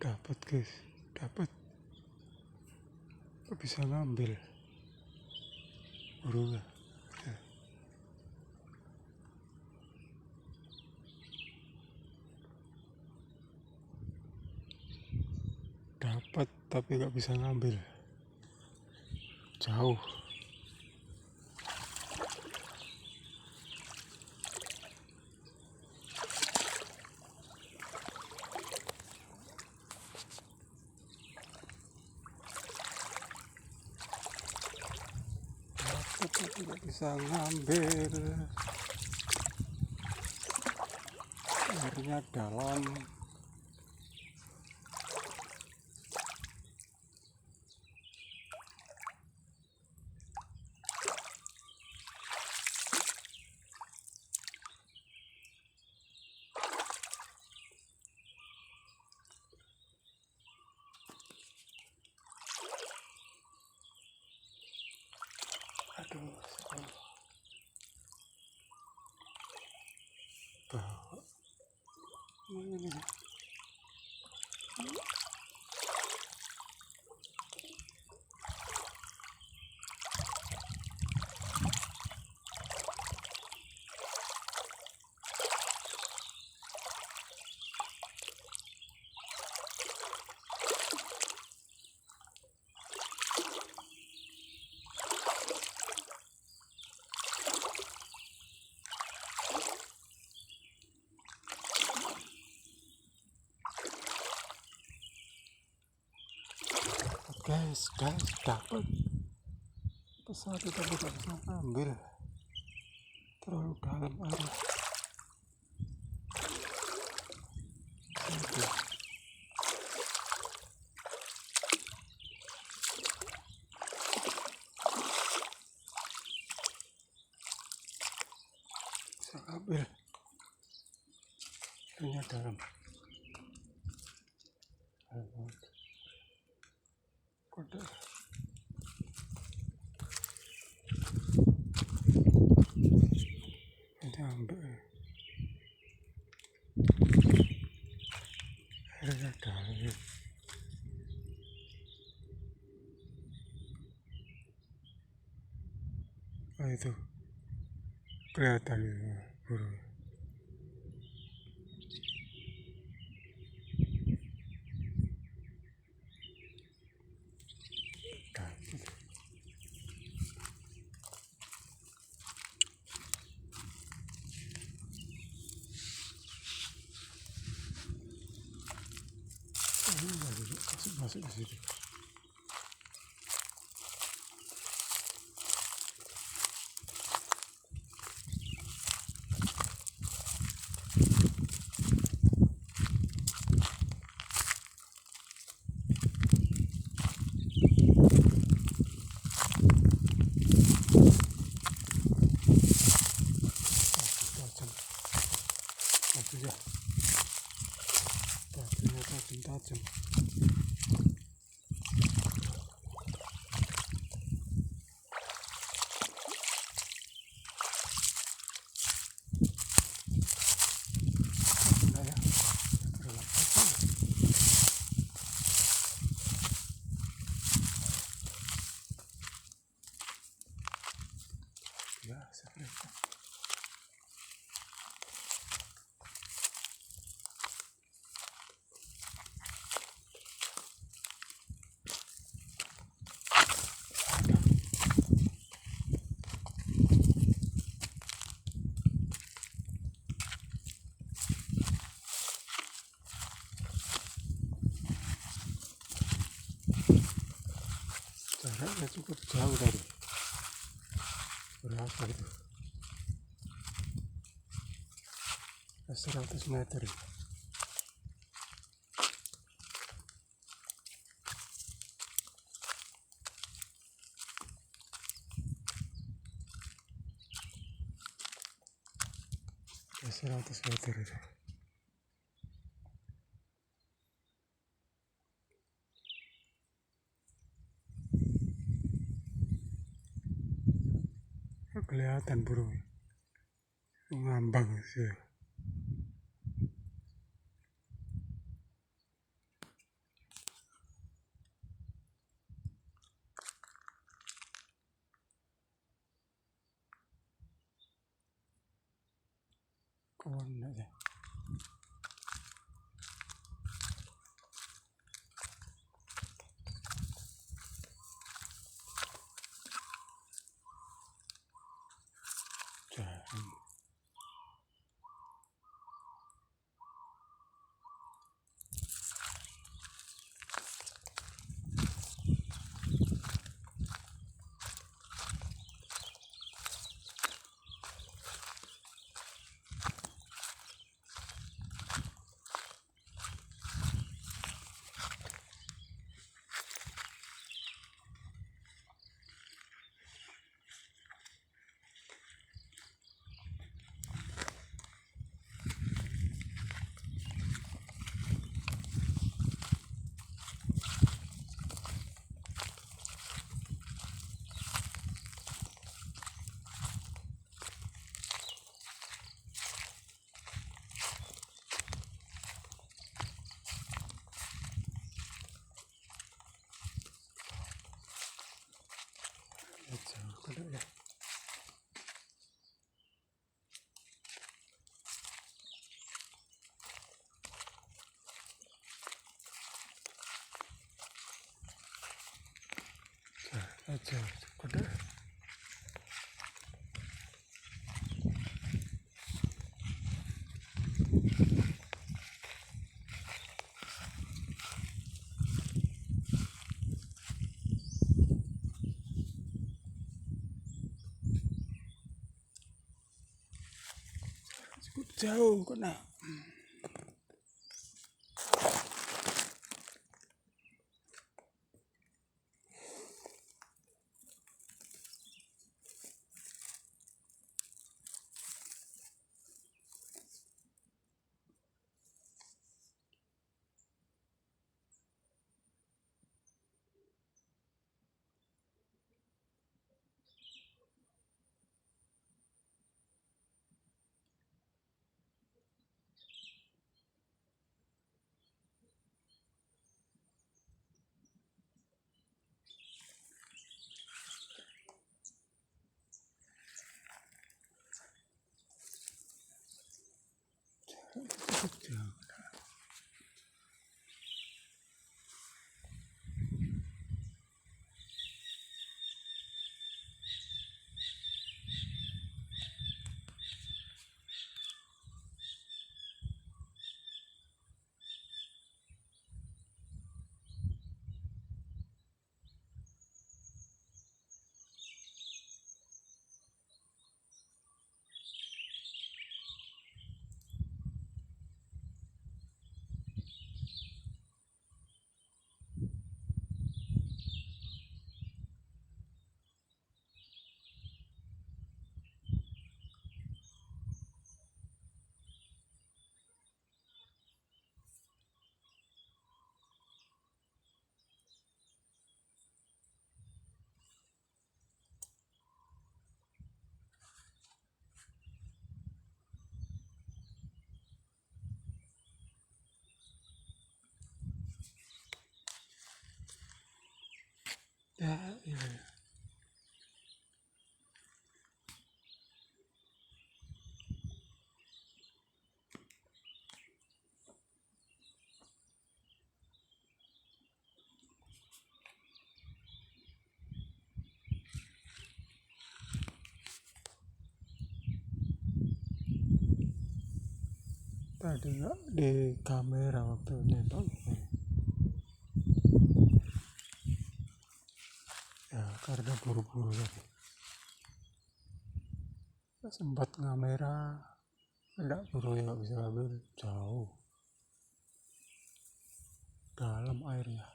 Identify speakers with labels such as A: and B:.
A: Dapat guys, dapat. Kok bisa ngambil burungnya? Dapat tapi nggak bisa ngambil, jauh. Dapat tapi nggak bisa ngambil, airnya dalam. Aduh, bawa ini. Guys, dapat pesawat itu tidak bisa ambil, terlalu dalam air. Bisa ambil, airnya dalam. Kode ini ambil, airnya dalam. Oh itu kelihatan itu burung. Masuk ke situ. Tajam. Ya, seperti jaraknya cukup jauh tadi. Berapa itu? 100 meter. Ya, 100 meter itu. Kelihatan burung ngambang sih. kawan aja. Jaring. Jauh kada ya. Jauh kada. Cukup jauh kena. Cukup jauh. Ya, ya. Tadi nggak di kamera waktu nembak. Ya, karena buru-buru tadi. Sempat ngamera, enggak buru ya nggak bisa ambil jauh. Dalam airnya.